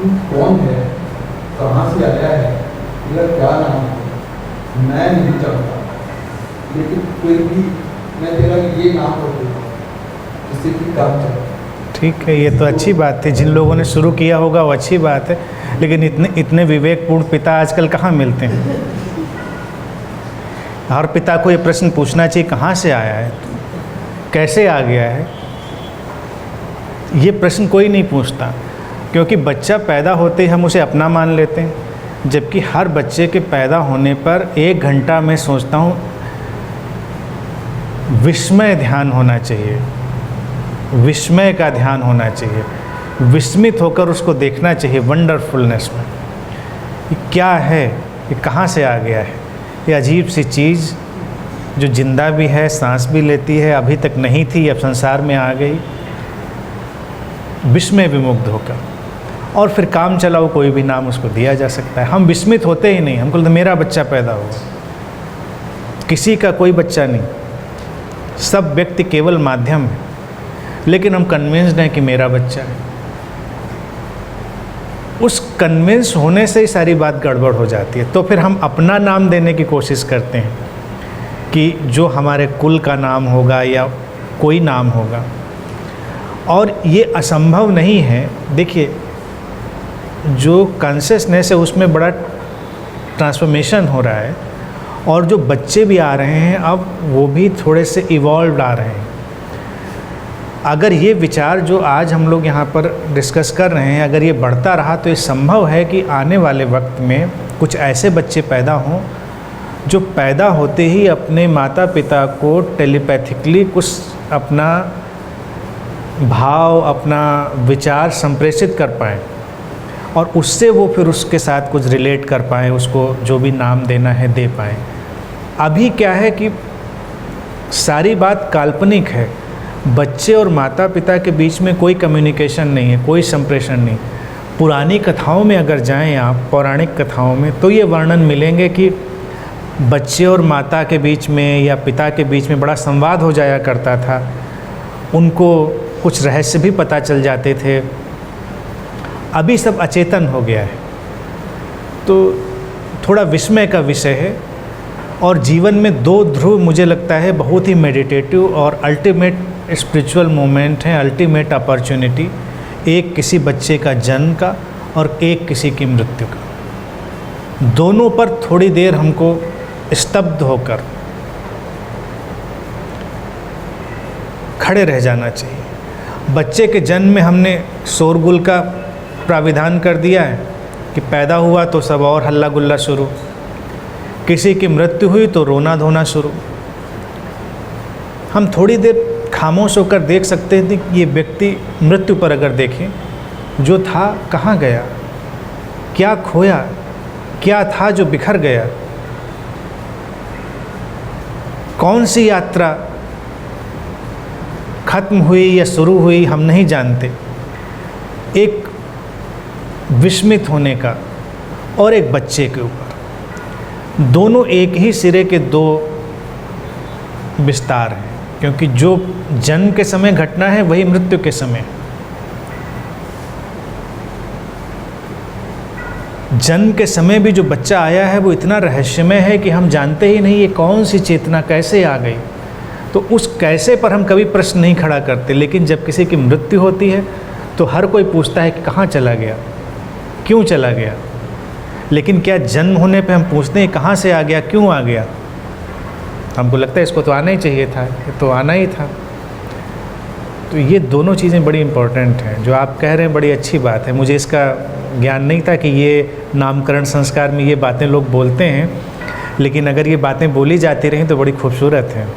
कौन है, कहाँ से आया है, मेरा क्या नाम है, मैं नहीं जानता, लेकिन फिर भी मैं तेरा ये नाम रख दूँगा जिससे कि काम चले। ठीक है, ये तो अच्छी बात है, जिन लोगों ने शुरू किया होगा वो अच्छी बात है, लेकिन इतने विवेकपूर्ण पिता आजकल कहाँ मिलते हैं। हर पिता को ये प्रश्न पूछना चाहिए, कहाँ से आया है, कैसे आ गया है। ये प्रश्न कोई नहीं पूछता, क्योंकि बच्चा पैदा होते ही हम उसे अपना मान लेते हैं, जबकि हर बच्चे के पैदा होने पर 1 घंटा मैं सोचता हूँ विस्मय ध्यान होना चाहिए, विस्मय का ध्यान होना चाहिए, विस्मित होकर उसको देखना चाहिए वंडरफुलनेस में। ये क्या है, ये कहाँ से आ गया है, ये अजीब सी चीज़ जो जिंदा भी है, सांस भी लेती है, अभी तक नहीं थी, अब संसार में आ गई। विस्मय विमुग्ध होकर, और फिर काम चलाओ, कोई भी नाम उसको दिया जा सकता है। हम विस्मित होते ही नहीं, हमको लगता मेरा बच्चा पैदा हुआ, किसी का कोई बच्चा नहीं, सब व्यक्ति केवल माध्यम है, लेकिन हम कन्विंस्ड हैं कि मेरा बच्चा है। उस कन्विंस होने से ही सारी बात गड़बड़ हो जाती है। तो फिर हम अपना नाम देने की कोशिश करते हैं कि जो हमारे कुल का नाम होगा या कोई नाम होगा, और ये असंभव नहीं है। देखिए, जो कॉन्शियसनेस है उसमें बड़ा ट्रांसफॉर्मेशन हो रहा है, और जो बच्चे भी आ रहे हैं अब वो भी थोड़े से इवॉल्व्ड आ रहे हैं। अगर ये विचार जो आज हम लोग यहाँ पर डिस्कस कर रहे हैं, अगर ये बढ़ता रहा तो ये संभव है कि आने वाले वक्त में कुछ ऐसे बच्चे पैदा हों जो पैदा होते ही अपने माता पिता को टेलीपैथिकली कुछ अपना भाव, अपना विचार संप्रेषित कर पाएँ, और उससे वो फिर उसके साथ कुछ रिलेट कर पाएँ, उसको जो भी नाम देना है दे पाएँ। अभी क्या है कि सारी बात काल्पनिक है, बच्चे और माता पिता के बीच में कोई कम्युनिकेशन नहीं है, कोई संप्रेषण नहीं। पुरानी कथाओं में अगर जाएं आप, पौराणिक कथाओं में, तो ये वर्णन मिलेंगे कि बच्चे और माता के बीच में या पिता के बीच में बड़ा संवाद हो जाया करता था, उनको कुछ रहस्य भी पता चल जाते थे। अभी सब अचेतन हो गया है, तो थोड़ा विस्मय का विषय है। और जीवन में 2 ध्रुव मुझे लगता है बहुत ही मेडिटेटिव और अल्टीमेट स्पिरिचुअल मोमेंट है, अल्टीमेट अपॉर्चुनिटी। एक किसी बच्चे का जन्म का और एक किसी की मृत्यु का। दोनों पर थोड़ी देर हमको स्तब्ध होकर खड़े रह जाना चाहिए। बच्चे के जन्म में हमने शोरगुल का प्राविधान कर दिया है कि पैदा हुआ तो सब और हल्ला गुल्ला शुरू, किसी की मृत्यु हुई तो रोना धोना शुरू। हम थोड़ी देर खामोश होकर देख सकते हैं कि ये व्यक्ति मृत्यु पर अगर देखें, जो था कहाँ गया, क्या खोया, क्या था जो बिखर गया, कौन सी यात्रा खत्म हुई या शुरू हुई हम नहीं जानते। एक विस्मित होने का और एक बच्चे के ऊपर, दोनों एक ही सिरे के 2 विस्तार हैं, क्योंकि जो जन्म के समय घटना है वही मृत्यु के समय। जन्म के समय भी जो बच्चा आया है वो इतना रहस्यमय है कि हम जानते ही नहीं ये कौन सी चेतना कैसे आ गई। तो उस कैसे पर हम कभी प्रश्न नहीं खड़ा करते, लेकिन जब किसी की मृत्यु होती है तो हर कोई पूछता है कि कहाँ चला गया, क्यों चला गया। लेकिन क्या जन्म होने पे हम पूछते हैं कहाँ से आ गया, क्यों आ गया? हमको लगता है इसको तो आना ही चाहिए था, ये तो आना ही था। तो ये दोनों चीज़ें बड़ी इम्पोर्टेंट हैं। जो आप कह रहे हैं बड़ी अच्छी बात है, मुझे इसका ज्ञान नहीं था कि ये नामकरण संस्कार में ये बातें लोग बोलते हैं, लेकिन अगर ये बातें बोली जाती रहीं तो बड़ी खूबसूरत हैं।